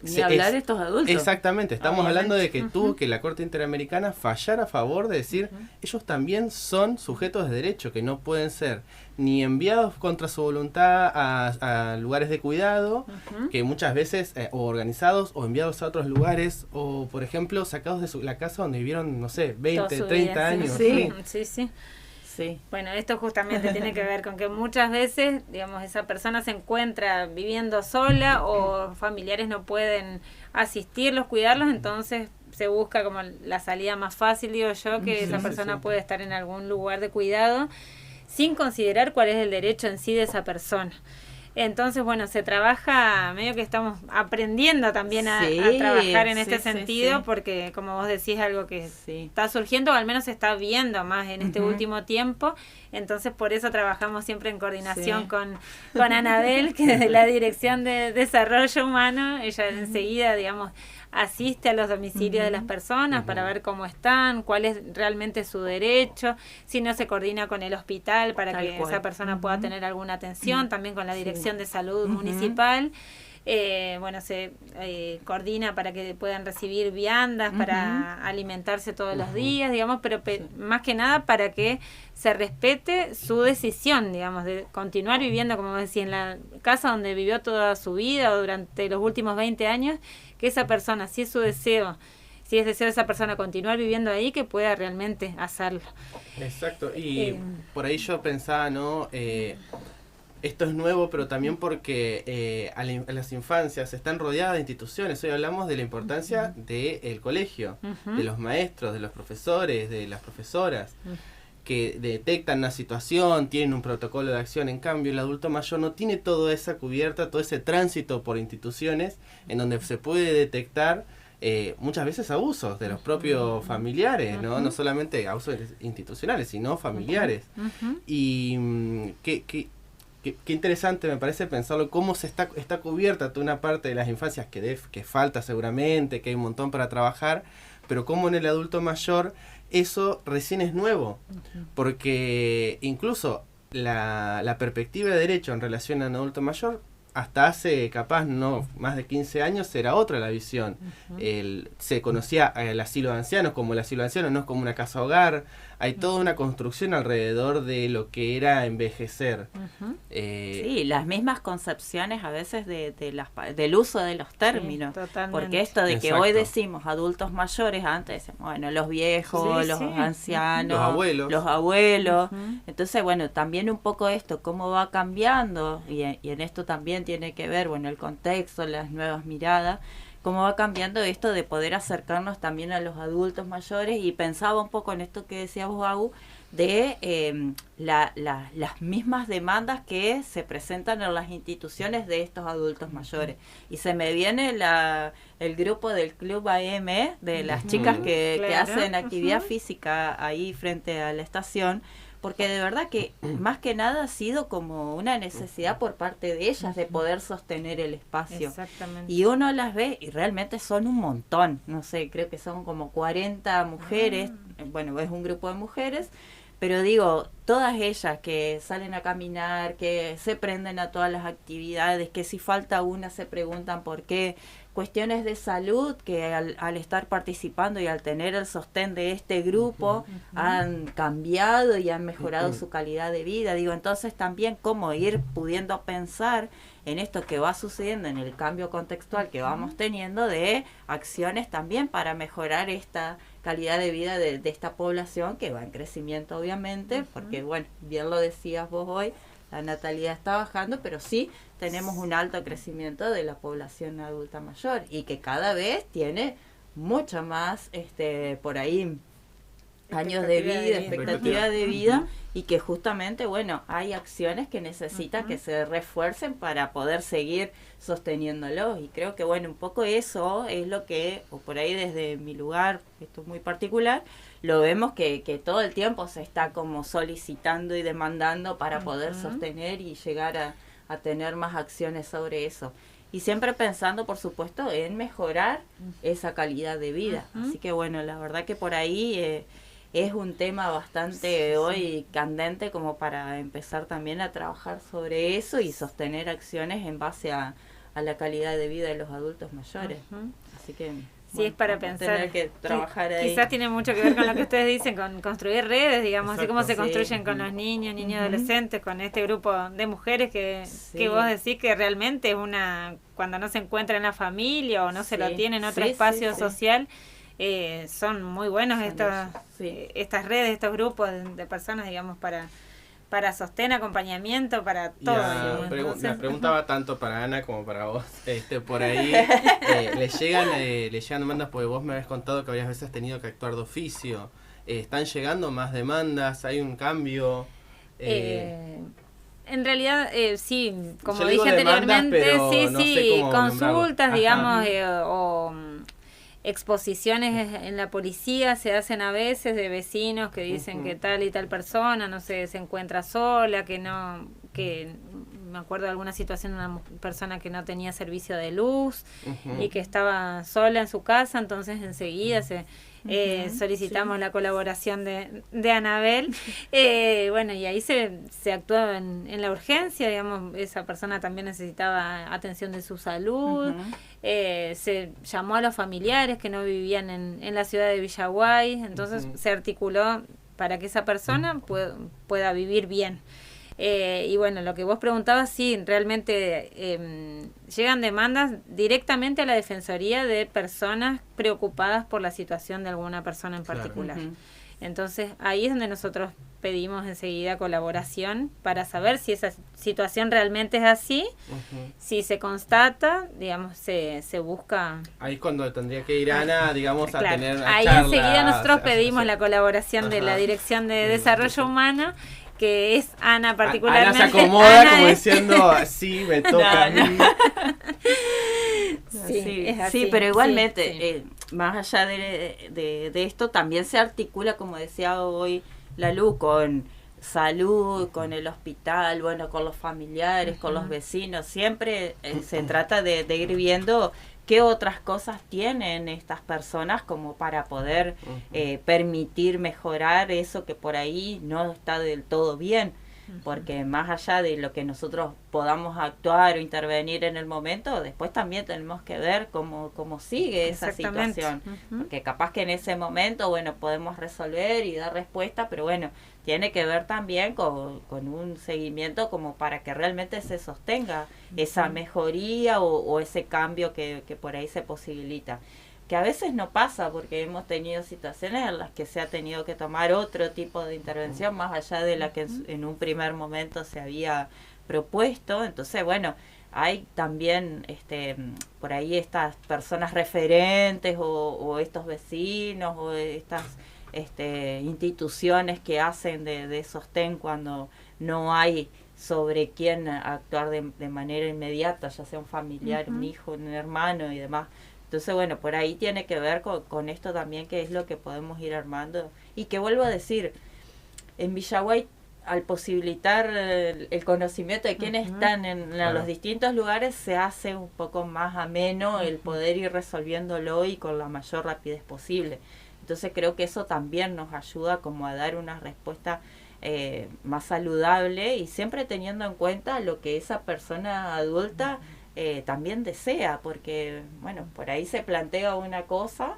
Ni hablar de estos adultos. Exactamente, estamos hablando de que tuvo que la Corte Interamericana fallar a favor de decir ellos también son sujetos de derecho, que no pueden ser ni enviados contra su voluntad a lugares de cuidado, que muchas veces o organizados o enviados a otros lugares, o por ejemplo sacados de la casa donde vivieron, no sé, 20, 30 años. Sí. Bueno, esto justamente tiene que ver con que muchas veces, digamos, esa persona se encuentra viviendo sola o familiares no pueden asistirlos, cuidarlos, entonces se busca como la salida más fácil, digo yo, que esa persona puede estar en algún lugar de cuidado sin considerar cuál es el derecho en sí de esa persona. Entonces, bueno, se trabaja, medio que estamos aprendiendo también a trabajar en este sentido, porque como vos decís, algo que está surgiendo, o al menos se está viendo más en este último tiempo. Entonces, por eso trabajamos siempre en coordinación con Anabel, que desde la Dirección de Desarrollo Humano, ella enseguida, digamos, asiste a los domicilios de las personas para ver cómo están, cuál es realmente su derecho, si no se coordina con el hospital para que esa persona pueda tener alguna atención, también con la Dirección de Salud Municipal. Bueno, se coordina para que puedan recibir viandas para alimentarse todos los días, digamos, pero más que nada para que se respete su decisión, digamos, de continuar viviendo, como decía, en la casa donde vivió toda su vida o durante los últimos 20 años, que esa persona, si es su deseo, si es deseo de esa persona continuar viviendo ahí, que pueda realmente hacerlo. Exacto, y por ahí yo pensaba, ¿no? Esto es nuevo, pero también porque a las infancias están rodeadas de instituciones. Hoy hablamos de la importancia del colegio, de los maestros, de los profesores, de las profesoras, que detectan una situación, tienen un protocolo de acción. En cambio, el adulto mayor no tiene toda esa cubierta, todo ese tránsito por instituciones en donde se puede detectar muchas veces abusos de los propios familiares, ¿no? No solamente abusos institucionales, sino familiares. Y qué interesante me parece pensarlo, cómo está cubierta toda una parte de las infancias que falta seguramente, que hay un montón para trabajar, pero cómo en el adulto mayor eso recién es nuevo, porque incluso la perspectiva de derecho en relación a un adulto mayor, hasta hace capaz no más de 15 años era otra la visión. Se conocía el asilo de ancianos como el asilo de ancianos, no es como una casa hogar. Hay toda una construcción alrededor de lo que era envejecer. Sí, las mismas concepciones a veces del uso de los términos. Porque esto de que hoy decimos adultos mayores, antes decíamos, bueno, los viejos, los ancianos, los abuelos. Entonces, bueno, también un poco esto, cómo va cambiando, y en esto también tiene que ver, bueno, el contexto, las nuevas miradas, cómo va cambiando esto de poder acercarnos también a los adultos mayores. Y pensaba un poco en esto que decías vos, Agu, de las mismas demandas que se presentan en las instituciones de estos adultos mayores. Y se me viene el grupo del Club AM, de las chicas que hacen actividad física ahí frente a la estación, porque de verdad que más que nada ha sido como una necesidad por parte de ellas de poder sostener el espacio. Exactamente. Y uno las ve y realmente son un montón, no sé, creo que son como 40 mujeres, bueno, es un grupo de mujeres, pero digo, todas ellas que salen a caminar, que se prenden a todas las actividades, que si falta una se preguntan por qué, cuestiones de salud que al estar participando y al tener el sostén de este grupo han cambiado y han mejorado su calidad de vida. Digo, entonces también cómo ir pudiendo pensar en esto que va sucediendo, en el cambio contextual que vamos teniendo, de acciones también para mejorar esta calidad de vida de esta población que va en crecimiento obviamente, porque bueno, bien lo decías vos hoy, la natalidad está bajando, pero sí tenemos un alto crecimiento de la población adulta mayor y que cada vez tiene mucho más por ahí años de vida, expectativa de vida, y que justamente, bueno, hay acciones que necesitan que se refuercen para poder seguir sosteniéndolo. Y creo que, bueno, un poco eso es lo que, o por ahí desde mi lugar, esto es muy particular, lo vemos que todo el tiempo se está como solicitando y demandando para poder sostener y llegar a tener más acciones sobre eso. Y siempre pensando, por supuesto, en mejorar esa calidad de vida. Así que, bueno, la verdad que por ahí es un tema bastante hoy candente como para empezar también a trabajar sobre eso y sostener acciones en base a la calidad de vida de los adultos mayores. Así que sí, es para pensar. Tener que trabajar ahí. Quizás tiene mucho que ver con lo que ustedes dicen, con construir redes, digamos, así como se construyen con los niños adolescentes, con este grupo de mujeres que vos decís que realmente es cuando no se encuentra en la familia o no se lo tiene en otro espacio social. Son muy buenos estas redes, estos grupos de personas, digamos, para sostén, acompañamiento, para todo. La pregunta va tanto para Ana como para vos. Por ahí le llegan demandas, porque vos me habías contado que varias veces has tenido que actuar de oficio. ¿Están llegando más demandas? ¿Hay un cambio? En realidad, sí, como yo dije anteriormente, demandas, sí, no sé cómo consultas, nombrarlo. digamos, o exposiciones en la policía se hacen a veces de vecinos que dicen que tal y tal persona, no sé, se encuentra sola, que me acuerdo de alguna situación de una persona que no tenía servicio de luz y que estaba sola en su casa, entonces enseguida solicitamos la colaboración de Anabel. Bueno, y ahí se actuaba en la urgencia, digamos, esa persona también necesitaba atención de su salud. Se llamó a los familiares que no vivían en la ciudad de Villaguay, entonces se articuló para que esa persona pueda vivir bien. Y bueno, lo que vos preguntabas, sí, realmente llegan demandas directamente a la Defensoría de personas preocupadas por la situación de alguna persona en particular. Entonces ahí es donde nosotros pedimos enseguida colaboración para saber si esa situación realmente es así. Si se constata, digamos, se busca. Ahí es cuando tendría que ir Ana, digamos, a tener ahí charlas, enseguida nosotros pedimos la colaboración de la Dirección de Desarrollo Humano, que es Ana particularmente. Ana se acomoda como diciendo, sí, me toca a mí. Sí, pero igualmente, más allá de esto, también se articula, como decía hoy Lalu, con salud, con el hospital, bueno, con los familiares, con los vecinos. Siempre se trata de ir viendo qué otras cosas tienen estas personas como para poder permitir mejorar eso que por ahí no está del todo bien. Porque más allá de lo que nosotros podamos actuar o intervenir en el momento, después también tenemos que ver cómo sigue esa situación. Porque capaz que en ese momento, bueno, podemos resolver y dar respuesta, pero bueno, tiene que ver también con un seguimiento como para que realmente se sostenga esa mejoría o ese cambio que por ahí se posibilita. Que a veces no pasa porque hemos tenido situaciones en las que se ha tenido que tomar otro tipo de intervención más allá de la que en un primer momento se había propuesto. Entonces, bueno, hay también por ahí estas personas referentes o estos vecinos o estas instituciones que hacen de sostén cuando no hay sobre quién actuar de manera inmediata, ya sea un familiar, un hijo, un hermano y demás. Entonces, bueno, por ahí tiene que ver con esto también, que es lo que podemos ir armando. Y que vuelvo a decir, en Villaguay, al posibilitar el conocimiento de quienes están en los distintos lugares, se hace un poco más ameno el poder ir resolviéndolo y con la mayor rapidez posible. Entonces creo que eso también nos ayuda como a dar una respuesta más saludable y siempre teniendo en cuenta lo que esa persona adulta también desea, porque bueno, por ahí se plantea una cosa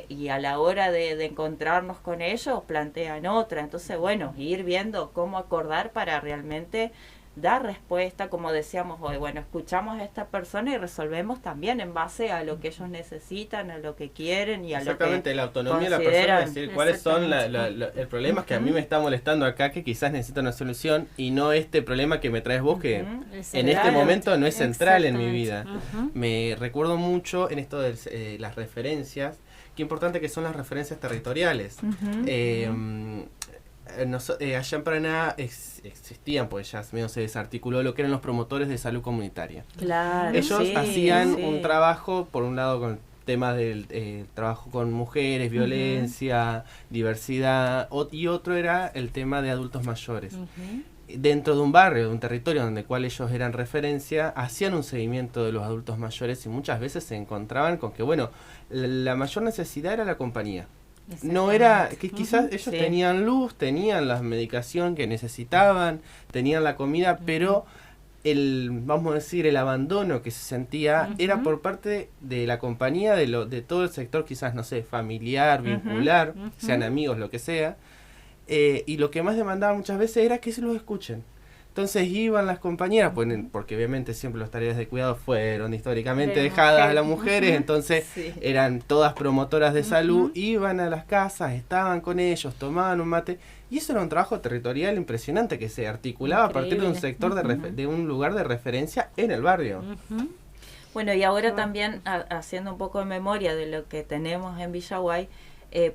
y a la hora de encontrarnos con ellos plantean otra. Entonces bueno, ir viendo cómo acordar para realmente dar respuesta, como decíamos hoy, bueno, escuchamos a esta persona y resolvemos también en base a lo que ellos necesitan, a lo que quieren y a lo que exactamente, la autonomía de la persona, es decir, cuáles son el problema que a mí me está molestando acá, que quizás necesita una solución, y no este problema que me traes vos, que en este momento no es central en mi vida. Me recuerdo mucho en esto de las referencias, qué importante que son las referencias territoriales. Allá en Paraná existían, pues ya medio se desarticuló lo que eran los promotores de salud comunitaria. Claro, ellos hacían un trabajo, por un lado, con temas del trabajo con mujeres, violencia, diversidad, y otro era el tema de adultos mayores. Dentro de un barrio, de un territorio donde cual ellos eran referencia, hacían un seguimiento de los adultos mayores y muchas veces se encontraban con que, bueno, la mayor necesidad era la compañía. No era que quizás ellos tenían luz, tenían la medicación que necesitaban, tenían la comida, pero vamos a decir, el abandono que se sentía era por parte de la compañía, de todo el sector, quizás, no sé, familiar, vincular, sean amigos, lo que sea, y lo que más demandaban muchas veces era que se los escuchen. Entonces iban las compañeras, porque obviamente siempre las tareas de cuidado fueron históricamente dejadas a las mujeres, entonces eran todas promotoras de salud, iban a las casas, estaban con ellos, tomaban un mate, y eso era un trabajo territorial impresionante que se articulaba a partir de un sector de un lugar de referencia en el barrio. Bueno, y ahora también haciendo un poco de memoria de lo que tenemos en Villaguay,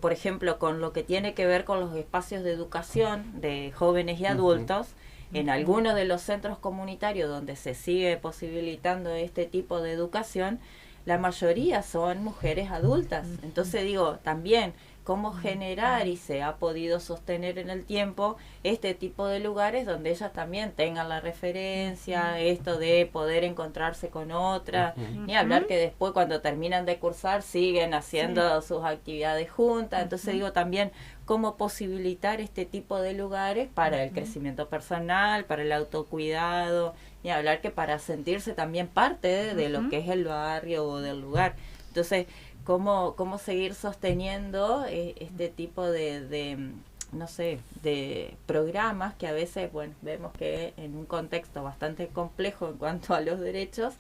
por ejemplo, con lo que tiene que ver con los espacios de educación de jóvenes y adultos, en algunos de los centros comunitarios donde se sigue posibilitando este tipo de educación, la mayoría son mujeres adultas. Entonces digo, también cómo generar, y se ha podido sostener en el tiempo, este tipo de lugares donde ellas también tengan la referencia, esto de poder encontrarse con otra, ni hablar que después cuando terminan de cursar siguen haciendo sus actividades juntas. Entonces digo también cómo posibilitar este tipo de lugares para el crecimiento personal, para el autocuidado, ni hablar que para sentirse también parte de lo que es el barrio o del lugar. Entonces, cómo seguir sosteniendo este tipo de no sé, de programas que a veces, bueno, vemos que en un contexto bastante complejo en cuanto a los derechos,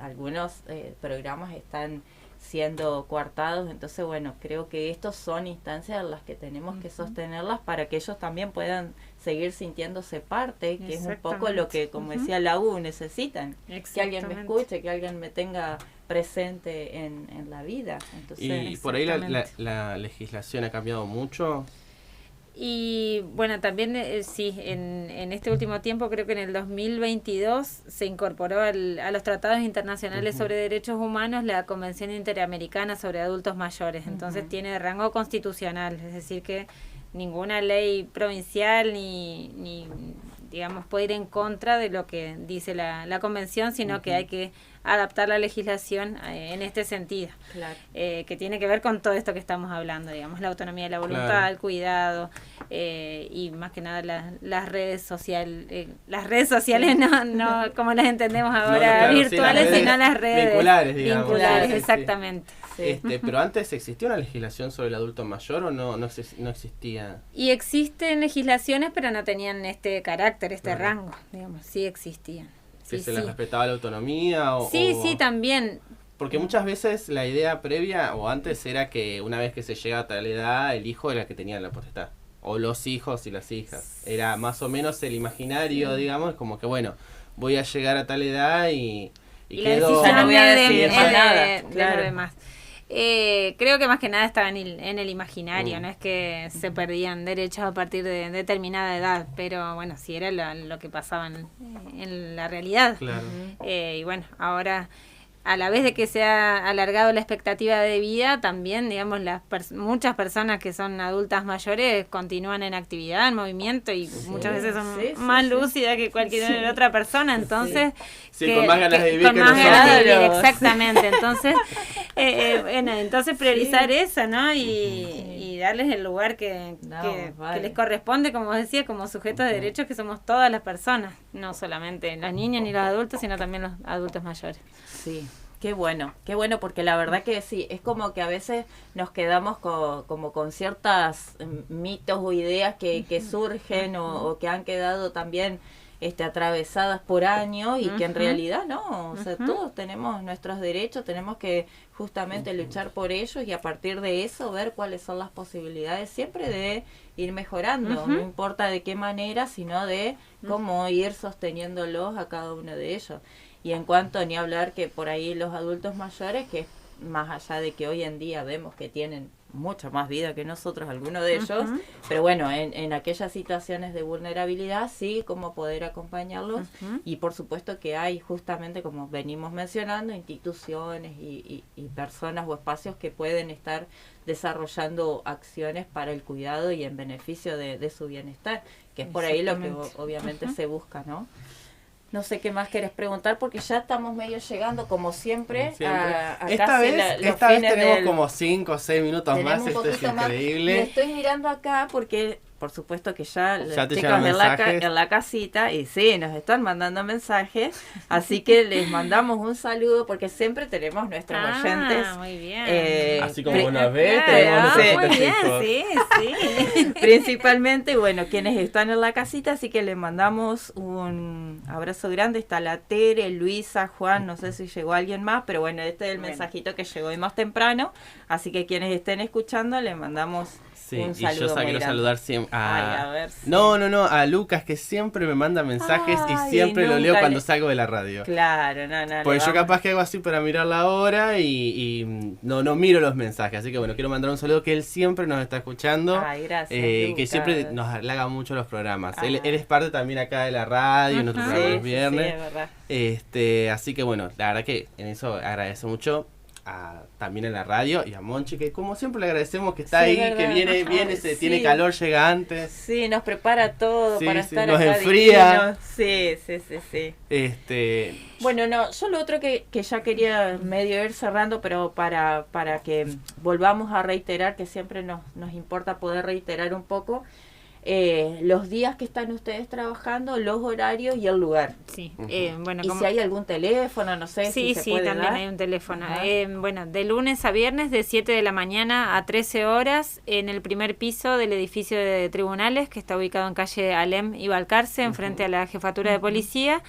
algunos programas están siendo coartados. Entonces, bueno, creo que estos son instancias en las que tenemos que sostenerlas para que ellos también puedan seguir sintiéndose parte, que es un poco lo que, como decía Lau, necesitan. Que alguien me escuche, que alguien me tenga presente en la vida. Entonces, y por ahí la legislación ha cambiado mucho. Y bueno, también sí, en este último tiempo, creo que en el 2022 se incorporó a los tratados internacionales sobre derechos humanos la Convención Interamericana sobre Adultos Mayores. Entonces tiene rango constitucional, es decir que ninguna ley provincial ni digamos puede ir en contra de lo que dice la convención, sino que hay que adaptar la legislación en este sentido, que tiene que ver con todo esto que estamos hablando, digamos, la autonomía de la voluntad, el cuidado, y más que nada las redes sociales, no como las entendemos ahora, virtuales, sino las redes vinculares, exactamente. Pero antes existía una legislación sobre el adulto mayor o no existía. Y existen legislaciones, pero no tenían este carácter, rango, digamos, sí existían. Que se les respetaba la autonomía sí, también. Porque muchas veces la idea previa o antes era que una vez que se llega a tal edad, el hijo era el que tenía la potestad. O los hijos y las hijas. Era más o menos el imaginario, digamos, como que bueno, voy a llegar a tal edad y la quedo... decisión no voy a es decidir nada, de claro. los demás. Creo que más que nada estaba en el imaginario, no es que se perdían derechos a partir de determinada edad, pero bueno, sí era lo que pasaba en la realidad. Claro. Y bueno, ahora, a la vez de que se ha alargado la expectativa de vida, también, digamos, muchas personas que son adultas mayores continúan en actividad, en movimiento, y muchas veces son más lúcidas que cualquier otra persona, entonces... Sí, con más ganas de vivir con que más ganas de nosotros. vivir, exactamente. Entonces, bueno, entonces priorizar eso, ¿no? Y darles el lugar que les corresponde, como decía, como sujetos de derechos, que somos todas las personas, no solamente los niños ni los adultos, sino también los adultos mayores. Sí, qué bueno, porque la verdad que sí, es como que a veces nos quedamos como con ciertas mitos o ideas que surgen o que han quedado también atravesadas por años y que en realidad no, o sea, todos tenemos nuestros derechos, tenemos que justamente luchar por ellos y a partir de eso ver cuáles son las posibilidades siempre de ir mejorando, no importa de qué manera, sino de cómo ir sosteniéndolos a cada uno de ellos. Y en cuanto ni hablar que por ahí los adultos mayores, que más allá de que hoy en día vemos que tienen mucha más vida que nosotros, algunos de ellos, pero bueno, en aquellas situaciones de vulnerabilidad, sí, como poder acompañarlos, y por supuesto que hay justamente, como venimos mencionando, instituciones y personas o espacios que pueden estar desarrollando acciones para el cuidado y en beneficio de su bienestar, que es por ahí lo que obviamente se busca, ¿no? No sé qué más querés preguntar porque ya estamos medio llegando como siempre. A esta casi vez tenemos como 5 o 6 minutos más, esto es increíble. Y estoy mirando acá porque por supuesto que ya los te chicos llegan en la casita y sí, nos están mandando mensajes, así que les mandamos un saludo porque siempre tenemos nuestros oyentes. Muy bien. Así como nos ves, tenemos muy bien, sí. Principalmente, bueno, quienes están en la casita, así que les mandamos un abrazo grande. Está la Tere, Luisa, Juan, no sé si llegó alguien más, pero bueno, este es el mensajito que llegó hoy más temprano, así que quienes estén escuchando, les mandamos un saludo. Y yo quiero saludar siempre a ver si... No, a Lucas, que siempre me manda mensajes y siempre lo leo cuando salgo de la radio. Claro, no. Porque yo capaz que hago así para mirar la hora y no miro los mensajes, así que bueno, quiero mandar un saludo que él siempre nos está escuchando. Ay, gracias, que siempre nos halaga mucho los programas. Él es parte también acá de la radio, nuestro programa los viernes. Sí, es verdad. Así que bueno, la verdad que en eso agradezco mucho. También en la radio y a Monchi, que como siempre le agradecemos que está ahí, verdad. que viene, tiene calor, llega antes. Sí, nos prepara todo para estar nos acá enfría. Divinos. Sí. Bueno, no, yo lo otro que ya quería medio ir cerrando, pero para que volvamos a reiterar, que siempre nos importa poder reiterar un poco, los días que están ustedes trabajando, los horarios y el lugar. Sí, bueno, y si hay algún teléfono, no sé si se puede también dar. hay un teléfono. Bueno, de lunes a viernes, de 7 de la mañana a 13 horas, en el primer piso del edificio de tribunales, que está ubicado en calle Alem y Balcarce, enfrente a la jefatura de policía.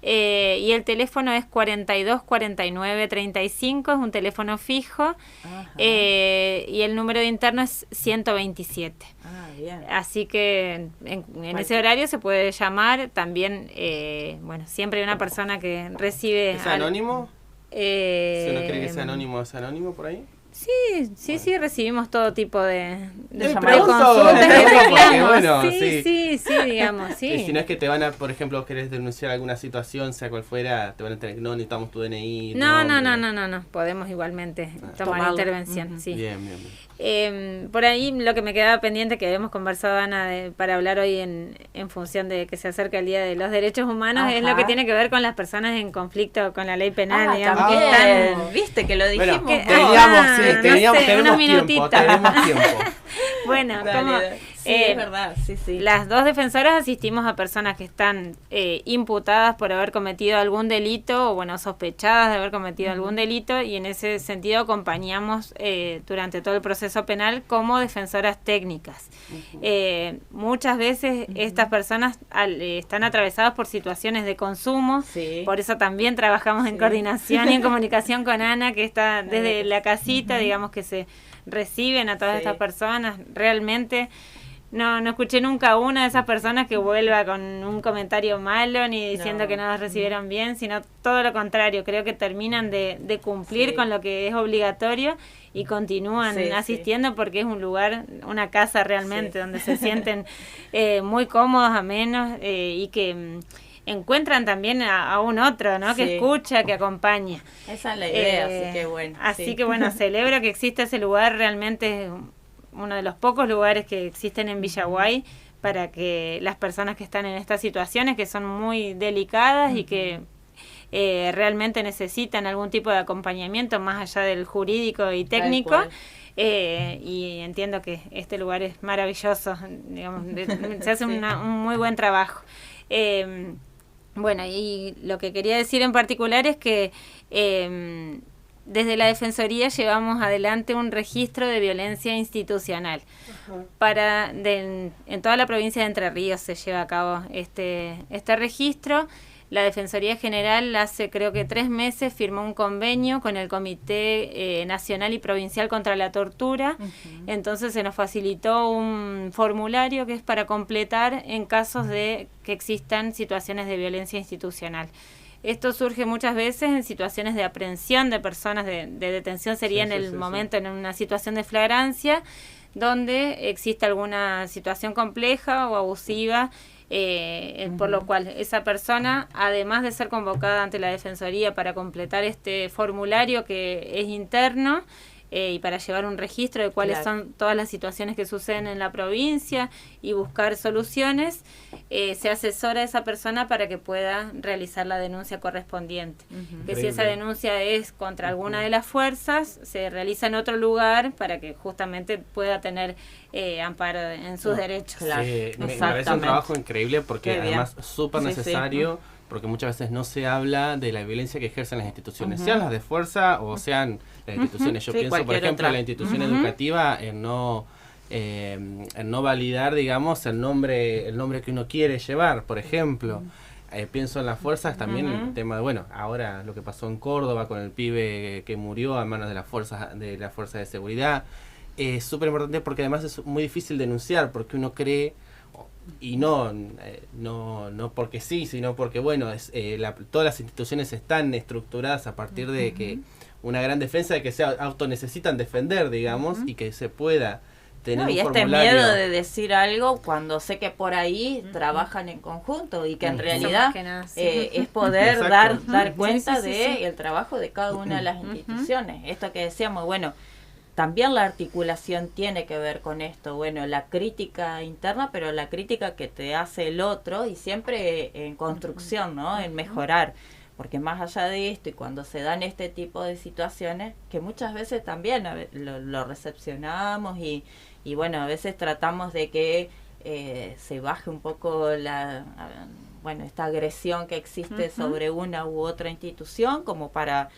Y el teléfono es 42 49 35, es un teléfono fijo, y el número de interno es 127. Bien. Así que en ese horario se puede llamar. También, bueno, siempre hay una persona que recibe... ¿Es anónimo? Si uno cree que es anónimo por ahí. Sí, recibimos todo tipo de consultas y reclamos. Bueno, sí, digamos, sí. Y si no es que te van a, por ejemplo, querés denunciar alguna situación, sea cual fuera, te van a tener, no necesitamos tu DNI. No, podemos igualmente tomar intervención, sí. Bien. Por ahí lo que me quedaba pendiente, que habíamos conversado, Ana, para hablar hoy en función de que se acerca el Día de los Derechos Humanos, es lo que tiene que ver con las personas en conflicto con la ley penal, digamos. Que están, viste que lo dijimos. Bueno, tenemos tiempo. Bueno, como... es verdad, sí. Las dos defensoras asistimos a personas que están imputadas por haber cometido algún delito o, bueno, sospechadas de haber cometido algún delito, y en ese sentido acompañamos durante todo el proceso penal como defensoras técnicas. Muchas veces estas personas están atravesadas por situaciones de consumo, por eso también trabajamos en coordinación y en comunicación con Ana, que está desde la casita, digamos, que se reciben a todas estas personas. Realmente no escuché nunca una de esas personas que vuelva con un comentario malo ni diciendo que no las recibieron bien, sino todo lo contrario. Creo que terminan de cumplir con lo que es obligatorio y continúan asistiendo porque es un lugar, una casa realmente, donde se sienten muy cómodos, amenos y que encuentran también a un otro, ¿no? Que escucha, que acompaña. Esa es la idea, así que bueno. Así que bueno, celebro que exista ese lugar, realmente uno de los pocos lugares que existen en Villaguay para que las personas que están en estas situaciones, que son muy delicadas y que realmente necesitan algún tipo de acompañamiento más allá del jurídico y técnico, y entiendo que este lugar es maravilloso, digamos, se hace un muy buen trabajo. Bueno, y lo que quería decir en particular es que desde la Defensoría llevamos adelante un registro de violencia institucional. En toda la provincia de Entre Ríos se lleva a cabo este registro. La Defensoría General hace creo que 3 meses firmó un convenio con el Comité Nacional y Provincial contra la Tortura. Entonces se nos facilitó un formulario que es para completar en casos de que existan situaciones de violencia institucional. Esto surge muchas veces en situaciones de aprehensión de personas, de detención sería en el momento, en una situación de flagrancia, donde existe alguna situación compleja o abusiva, por lo cual esa persona, además de ser convocada ante la Defensoría para completar este formulario que es interno, y para llevar un registro de cuáles son todas las situaciones que suceden en la provincia y buscar soluciones, se asesora a esa persona para que pueda realizar la denuncia correspondiente. Que si esa denuncia es contra alguna de las fuerzas, se realiza en otro lugar para que justamente pueda tener amparo en sus derechos. Me parece un trabajo increíble porque además súper necesario. Porque muchas veces no se habla de la violencia que ejercen las instituciones, sean las de fuerza o sean las instituciones. Yo pienso, por ejemplo, en la institución educativa, en no validar, digamos, el nombre que uno quiere llevar, por ejemplo. Pienso en las fuerzas también, el tema de, bueno, ahora lo que pasó en Córdoba con el pibe que murió a manos de las fuerzas de seguridad. Es súper importante porque además es muy difícil denunciar, porque uno cree... Y no porque sí, sino porque, bueno, todas las instituciones están estructuradas a partir de que una gran defensa de que se necesitan defender, digamos, y que se pueda tener un formulario. Miedo de decir algo cuando sé que por ahí trabajan en conjunto y que en realidad es poder dar cuenta del trabajo de cada una de las instituciones. Esto que decíamos, bueno, también la articulación tiene que ver con esto, bueno, la crítica interna, pero la crítica que te hace el otro y siempre en construcción, ¿no? En mejorar, porque más allá de esto y cuando se dan este tipo de situaciones, que muchas veces también lo recepcionamos y bueno, a veces tratamos de que se baje un poco esta agresión que existe sobre una u otra institución, como para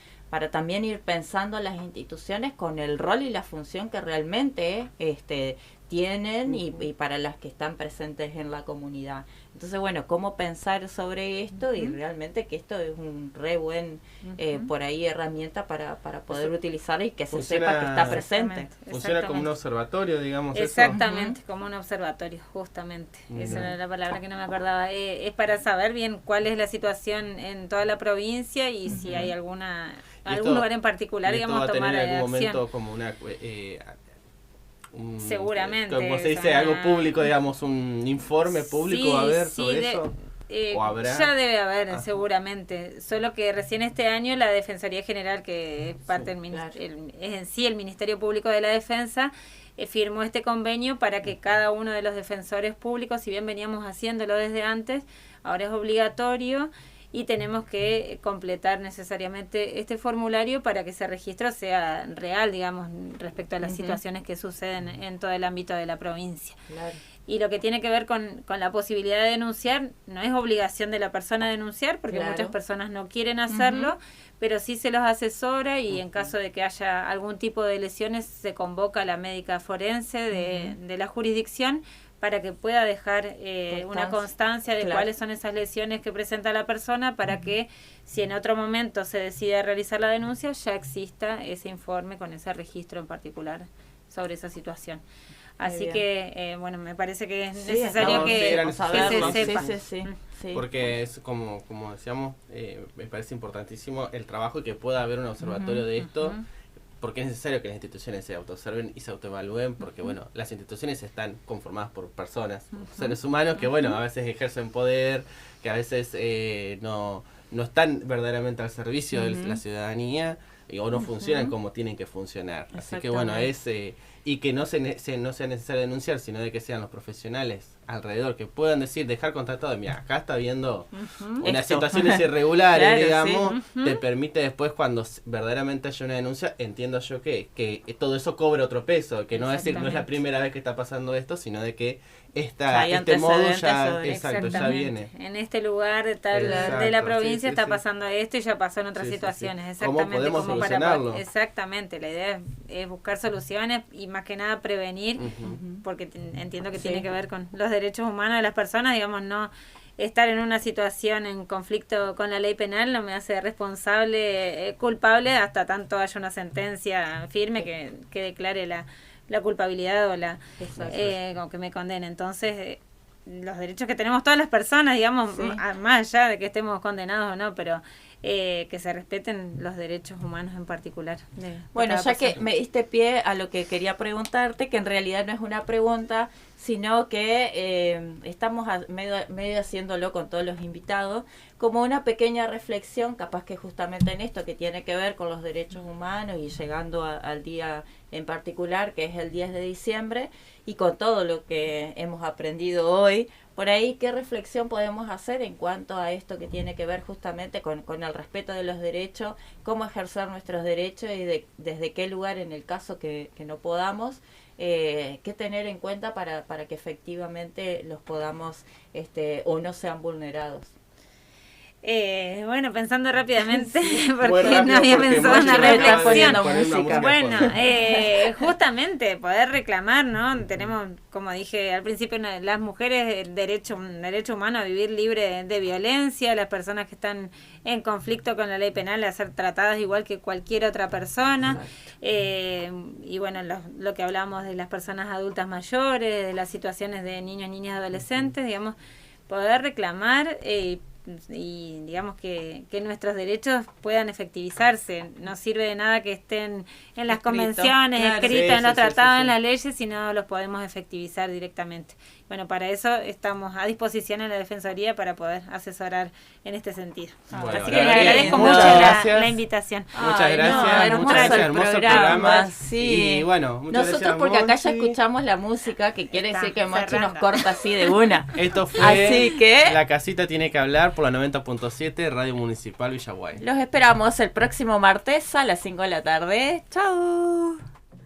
también ir pensando las instituciones con el rol y la función que realmente tienen y para las que están presentes en la comunidad. Entonces, bueno, cómo pensar sobre esto y realmente que esto es un re buen, por ahí, herramienta para poder utilizar y que se sepa que está presente. Funciona como un observatorio, digamos. Exactamente, como un observatorio, justamente. Esa era la palabra que no me acordaba. Es para saber bien cuál es la situación en toda la provincia y si hay algún lugar en particular, digamos, tomar en algún acción. Momento como una... seguramente. Como se dice, algo público, digamos, un informe público sobre eso. ¿O habrá? Ya debe haber, seguramente. Solo que recién este año la Defensoría General, que es parte del es en sí el Ministerio Público de la Defensa, firmó este convenio para que cada uno de los defensores públicos, si bien veníamos haciéndolo desde antes, ahora es obligatorio y tenemos que completar necesariamente este formulario para que ese registro sea real, digamos, respecto a las situaciones que suceden en todo el ámbito de la provincia. Y lo que tiene que ver con la posibilidad de denunciar, no es obligación de la persona denunciar, porque muchas personas no quieren hacerlo, pero sí se los asesora y en caso de que haya algún tipo de lesiones se convoca a la médica forense de la jurisdicción para que pueda dejar una constancia de cuáles son esas lesiones que presenta la persona para que si en otro momento se decide realizar la denuncia ya exista ese informe con ese registro en particular sobre esa situación. Así bien. que, bueno, me parece que es Sí, necesario estamos- sí, era que necesario. se sepa. Sí. Porque es como decíamos, me parece importantísimo el trabajo y que pueda haber un observatorio de esto, porque es necesario que las instituciones se autoobserven y se autoevalúen, porque bueno, las instituciones están conformadas por personas, por seres humanos que bueno, a veces ejercen poder, que a veces no están verdaderamente al servicio de la ciudadanía o no funcionan como tienen que funcionar. Así que bueno, y que no sea necesario denunciar, sino de que sean los profesionales alrededor que puedan decir, dejar contratado, mira, acá está habiendo unas situaciones irregulares, Claro, digamos, te permite después cuando verdaderamente haya una denuncia, entiendo yo que todo eso cobra otro peso, que no es decir, no es la primera vez que está pasando esto, sino de que este modo ya, exacto, ya viene. En este lugar de tal de la provincia está pasando esto y ya pasó en otras situaciones. Exactamente. ¿Cómo podemos solucionarlo? Exactamente, la idea es buscar soluciones y más que nada prevenir, porque entiendo que tiene que ver con los derechos humanos de las personas, digamos, no estar en una situación en conflicto con la ley penal no me hace responsable, culpable, hasta tanto haya una sentencia firme que declare la culpabilidad o que me condene. Entonces, los derechos que tenemos todas las personas, digamos, más allá de que estemos condenados o no, pero que se respeten los derechos humanos en particular. Bueno, ya que me diste pie a lo que quería preguntarte, que en realidad no es una pregunta, sino que estamos medio haciéndolo con todos los invitados, como una pequeña reflexión, capaz que justamente en esto que tiene que ver con los derechos humanos y llegando al día en particular, que es el 10 de diciembre, y con todo lo que hemos aprendido hoy, por ahí, ¿qué reflexión podemos hacer en cuanto a esto que tiene que ver justamente con el respeto de los derechos, cómo ejercer nuestros derechos y desde qué lugar en el caso que no podamos, qué tener en cuenta para que efectivamente los podamos o no sean vulnerados? Bueno, pensando rápidamente, porque no había pensado en una reflexión. Bueno, justamente poder reclamar, ¿no? Tenemos, como dije al principio, las mujeres un derecho humano a vivir libre de violencia, las personas que están en conflicto con la ley penal a ser tratadas igual que cualquier otra persona. Y bueno, lo que hablamos de las personas adultas mayores, de las situaciones de niños, niñas, adolescentes, digamos, poder reclamar y digamos que nuestros derechos puedan efectivizarse. No sirve de nada que estén en las convenciones, escritos en los tratados, en las leyes, si no los podemos efectivizar directamente. Bueno, para eso estamos a disposición en la Defensoría para poder asesorar en este sentido. Bueno, así que les agradezco mucho la invitación. Muchas gracias, muchas gracias, hermoso programa. Sí. Y bueno, muchas nosotros gracias, porque acá Mochi. ya escuchamos la música, que quiere decir que Mochi nos corta así de una. Esto fue Así que La Casita Tiene que Hablar por la 90.7 Radio Municipal Villaguay. los esperamos el próximo martes a las 5 de la tarde. ¡Chao!